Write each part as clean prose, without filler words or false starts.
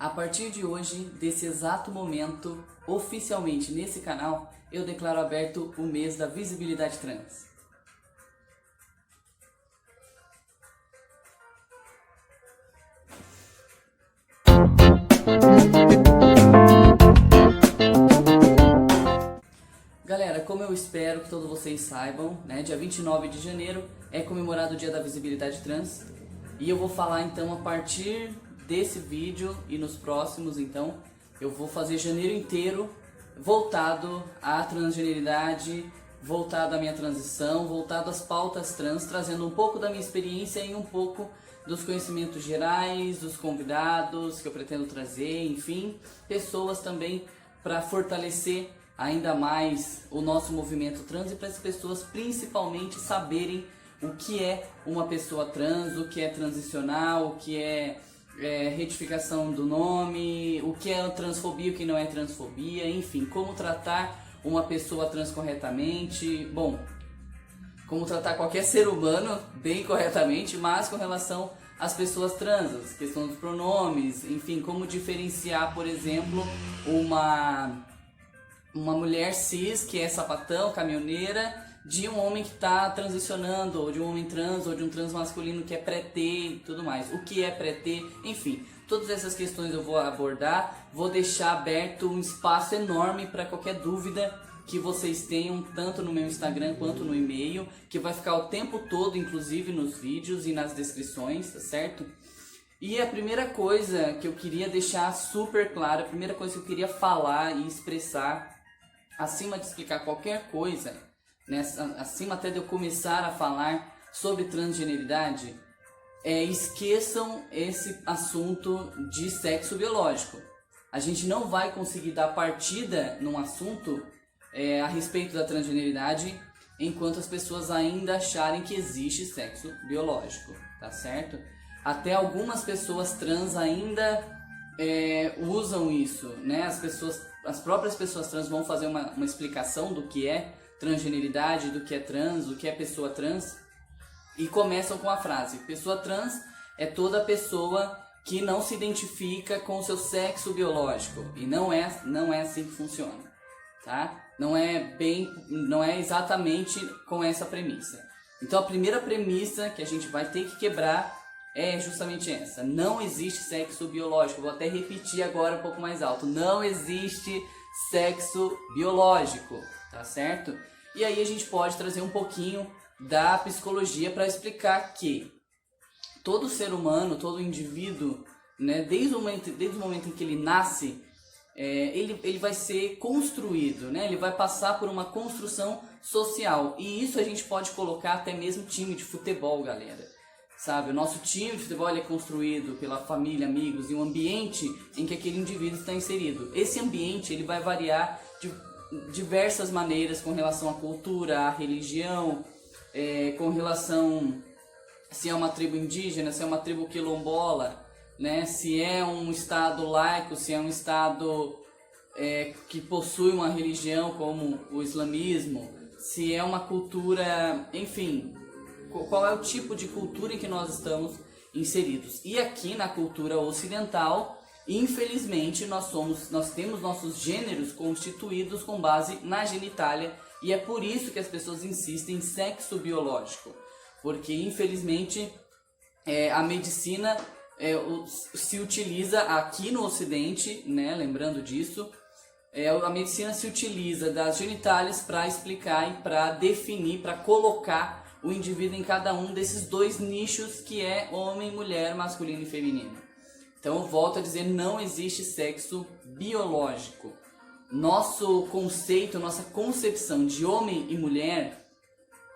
A partir de hoje, desse exato momento, oficialmente nesse canal, eu declaro aberto o mês da visibilidade trans. Galera, como eu espero que todos vocês saibam, né, dia 29 de janeiro é comemorado o Dia da Visibilidade Trans. E eu vou falar então a partir desse vídeo e nos próximos, então, eu vou fazer janeiro inteiro voltado à transgeneridade, voltado à minha transição, voltado às pautas trans, trazendo um pouco da minha experiência e um pouco dos conhecimentos gerais, dos convidados que eu pretendo trazer, enfim, pessoas também para fortalecer ainda mais o nosso movimento trans e para as pessoas principalmente saberem o que é uma pessoa trans, o que é transicional, o que é retificação do nome, o que é transfobia, o que não é transfobia, enfim, como tratar uma pessoa trans corretamente, bom, como tratar qualquer ser humano bem corretamente, mas com relação às pessoas trans, questão dos pronomes, enfim, como diferenciar, por exemplo, uma mulher cis que é sapatão, caminhoneira, de um homem que está transicionando, ou de um homem trans, ou de um trans masculino que é pré-T e tudo mais. O que é pré-T, enfim, todas essas questões eu vou abordar, vou deixar aberto um espaço enorme para qualquer dúvida que vocês tenham, tanto no meu Instagram quanto no e-mail, que vai ficar o tempo todo, inclusive nos vídeos e nas descrições, tá certo? E a primeira coisa que eu queria deixar super clara, a primeira coisa que eu queria falar e expressar, acima de explicar qualquer coisa, né, acima até de eu começar a falar sobre transgeneridade, esqueçam esse assunto de sexo biológico. A gente não vai conseguir dar partida num assunto a respeito da transgeneridade enquanto as pessoas ainda acharem que existe sexo biológico, tá certo? Até algumas pessoas trans ainda usam isso, né? As próprias pessoas trans vão fazer uma explicação do que é transgeneridade, do que é trans, do que é pessoa trans, e começam com a frase: pessoa trans é toda pessoa que não se identifica com o seu sexo biológico. E não é assim que funciona, tá? Não é exatamente com essa premissa. Então a primeira premissa que a gente vai ter que quebrar é justamente essa: não existe sexo biológico. Vou até repetir agora um pouco mais alto: não existe sexo biológico, tá certo? E aí a gente pode trazer um pouquinho da psicologia para explicar que todo ser humano, todo indivíduo, né, desde o momento em que ele nasce, ele vai ser construído, né? Ele vai passar por uma construção social. E isso a gente pode colocar até mesmo time de futebol, galera. Sabe, o nosso time de futebol é construído pela família, amigos e um ambiente em que aquele indivíduo está inserido. Esse ambiente ele vai variar de diversas maneiras com relação à cultura, à religião, com relação se é uma tribo indígena, se é uma tribo quilombola, né? Se é um estado laico, se é um estado que possui uma religião como o islamismo, se é uma cultura, enfim, qual é o tipo de cultura em que nós estamos inseridos. E aqui na cultura ocidental, infelizmente, nós temos nossos gêneros constituídos com base na genitália, e é por isso que as pessoas insistem em sexo biológico, porque infelizmente a medicina se utiliza aqui no Ocidente, né, lembrando disso, a medicina se utiliza das genitálias para explicar e para definir, para colocar o indivíduo em cada um desses dois nichos que é homem, mulher, masculino e feminino. Então eu volto a dizer, não existe sexo biológico. Nosso conceito, nossa concepção de homem e mulher,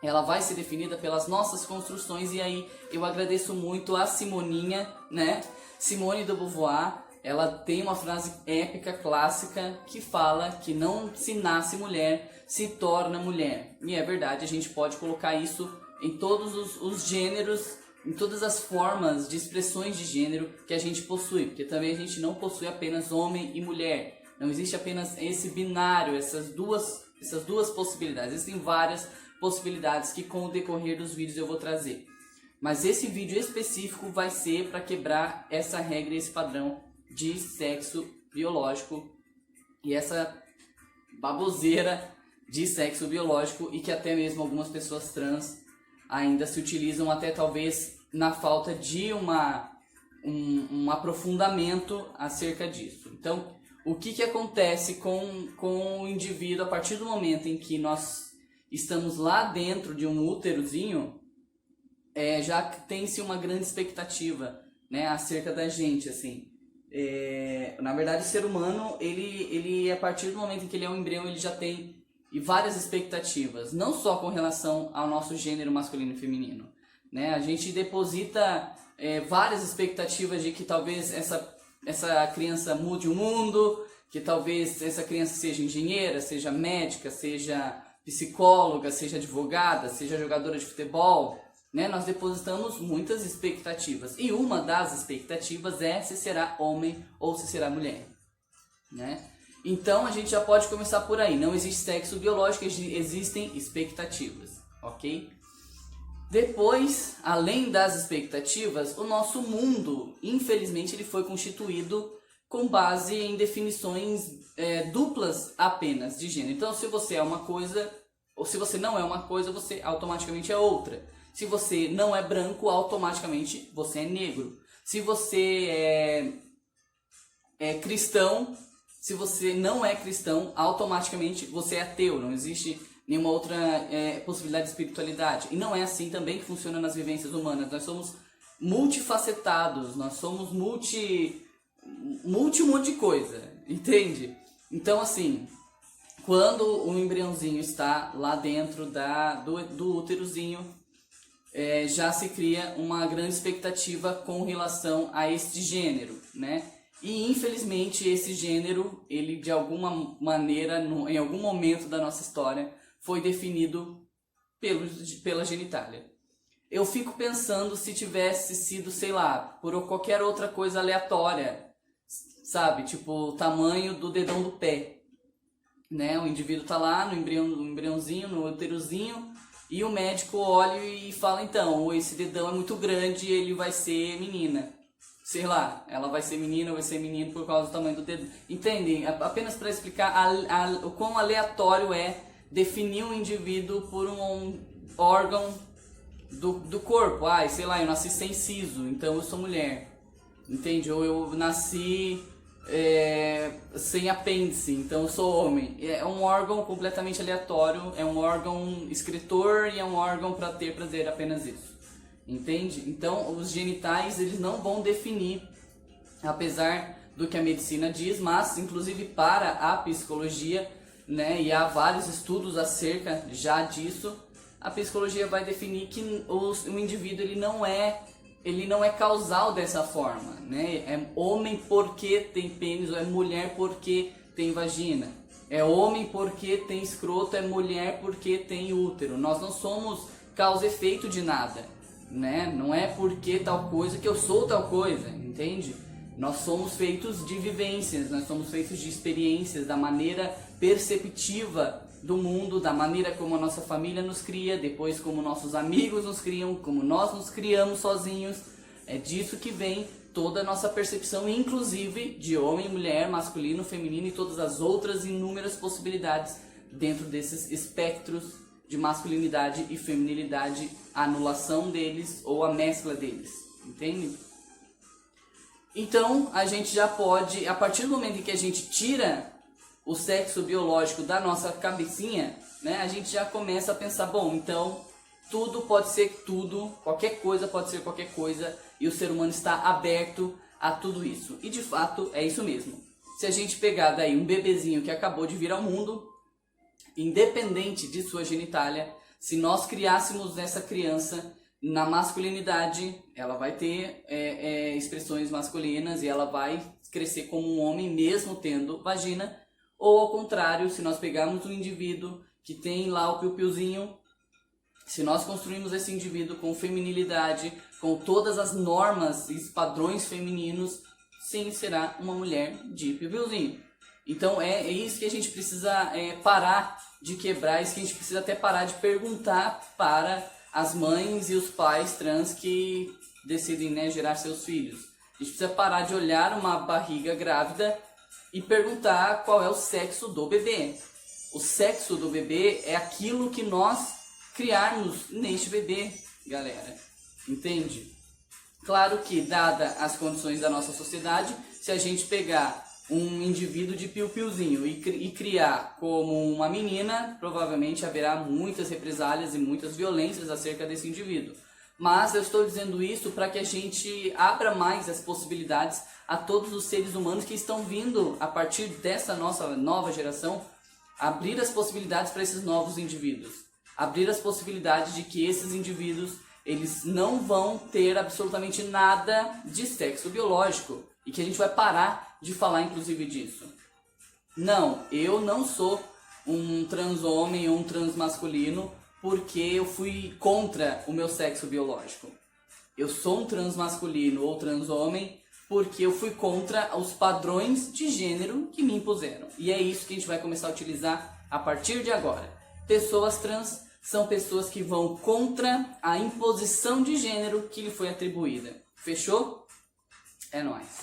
ela vai ser definida pelas nossas construções. E aí eu agradeço muito a Simoninha, né? Simone de Beauvoir, ela tem uma frase épica, clássica, que fala que não se nasce mulher, se torna mulher. E é verdade, a gente pode colocar isso em todos os gêneros, em todas as formas de expressões de gênero que a gente possui, porque também a gente não possui apenas homem e mulher, não existe apenas esse binário, essas duas possibilidades, existem várias possibilidades que com o decorrer dos vídeos eu vou trazer. Mas esse vídeo específico vai ser para quebrar essa regra e esse padrão de sexo biológico e essa baboseira de sexo biológico, e que até mesmo algumas pessoas trans ainda se utilizam, até talvez na falta de um aprofundamento acerca disso. Então, o que acontece com o indivíduo a partir do momento em que nós estamos lá dentro de um úterozinho? Já tem-se uma grande expectativa, né, acerca da gente, assim. Na verdade, o ser humano, ele a partir do momento em que ele é um embrião, ele já tem várias expectativas, não só com relação ao nosso gênero masculino e feminino, né? A gente deposita várias expectativas de que talvez essa criança mude o mundo, que talvez essa criança seja engenheira, seja médica, seja psicóloga, seja advogada, seja jogadora de futebol, né? Nós depositamos muitas expectativas, e uma das expectativas é se será homem ou se será mulher, né? Então a gente já pode começar por aí. Não existe sexo biológico, existem expectativas, ok? Depois, além das expectativas, o nosso mundo, infelizmente, ele foi constituído com base em definições duplas apenas de gênero. Então, se você é uma coisa, ou se você não é uma coisa, você automaticamente é outra. Se você não é branco, automaticamente você é negro. Se você é cristão, se você não é cristão, automaticamente você é ateu. Não existe nenhuma outra possibilidade de espiritualidade. E não é assim também que funciona nas vivências humanas. Nós somos multifacetados, nós somos um monte de coisa, entende? Então, assim, quando o embriãozinho está lá dentro do úterozinho, já se cria uma grande expectativa com relação a este gênero, né? E infelizmente esse gênero, ele de alguma maneira, em algum momento da nossa história, foi definido pela genitália. Eu fico pensando se tivesse sido, sei lá, por qualquer outra coisa aleatória, sabe? Tipo o tamanho do dedão do pé, né? O indivíduo tá lá no embriãozinho, no úterozinho, e o médico olha e fala, então, esse dedão é muito grande, ele vai ser menina. Sei lá, ela vai ser menina ou vai ser menino por causa do tamanho do dedo. Entendem? Apenas para explicar o quão aleatório é definir um indivíduo por um órgão do corpo. Sei lá, eu nasci sem siso, então eu sou mulher. Entende? Ou eu nasci sem apêndice, então eu sou homem. É um órgão completamente aleatório, é um órgão excretor e é um órgão para ter prazer, apenas isso. Entende? Então, os genitais, eles não vão definir, apesar do que a medicina diz, mas, inclusive, para a psicologia, né, e há vários estudos acerca já disso, a psicologia vai definir que o indivíduo, ele não é causal dessa forma, né? É homem porque tem pênis, ou é mulher porque tem vagina. É homem porque tem escroto, é mulher porque tem útero. Nós não somos causa e efeito de nada, né? Não é porque tal coisa que eu sou tal coisa, entende? Nós somos feitos de vivências, nós somos feitos de experiências, da maneira perceptiva do mundo, da maneira como a nossa família nos cria, depois como nossos amigos nos criam, como nós nos criamos sozinhos. É disso que vem toda a nossa percepção, inclusive de homem, mulher, masculino, feminino e todas as outras inúmeras possibilidades dentro desses espectros de masculinidade e feminilidade, a anulação deles ou a mescla deles, entende? Então, a gente já pode, a partir do momento em que a gente tira o sexo biológico da nossa cabecinha, né, a gente já começa a pensar, bom, então, tudo pode ser tudo, qualquer coisa pode ser qualquer coisa, e o ser humano está aberto a tudo isso. E, de fato, é isso mesmo. Se a gente pegar daí um bebezinho que acabou de vir ao mundo, independente de sua genitália, se nós criássemos essa criança na masculinidade, ela vai ter expressões masculinas e ela vai crescer como um homem mesmo tendo vagina, ou ao contrário, se nós pegarmos um indivíduo que tem lá o piu-piuzinho, se nós construirmos esse indivíduo com feminilidade, com todas as normas e padrões femininos, sim, será uma mulher de piu-piuzinho. Então é isso que a gente precisa parar de quebrar, isso que a gente precisa até parar de perguntar para as mães e os pais trans que decidem, né, gerar seus filhos. A gente precisa parar de olhar uma barriga grávida e perguntar qual é o sexo do bebê. O sexo do bebê é aquilo que nós criarmos neste bebê, galera. Entende? Claro que, dada as condições da nossa sociedade, se a gente pegar um indivíduo de piu-piuzinho e criar como uma menina, provavelmente haverá muitas represálias e muitas violências acerca desse indivíduo. Mas eu estou dizendo isso para que a gente abra mais as possibilidades a todos os seres humanos que estão vindo a partir dessa nossa nova geração, abrir as possibilidades para esses novos indivíduos. Abrir as possibilidades de que esses indivíduos, eles não vão ter absolutamente nada de sexo biológico. E que a gente vai parar de falar inclusive disso. Não, eu não sou um transhomem ou um transmasculino porque eu fui contra o meu sexo biológico. Eu sou um transmasculino ou transhomem porque eu fui contra os padrões de gênero que me impuseram. E é isso que a gente vai começar a utilizar a partir de agora. Pessoas trans são pessoas que vão contra a imposição de gênero que lhe foi atribuída. Fechou? É nóis.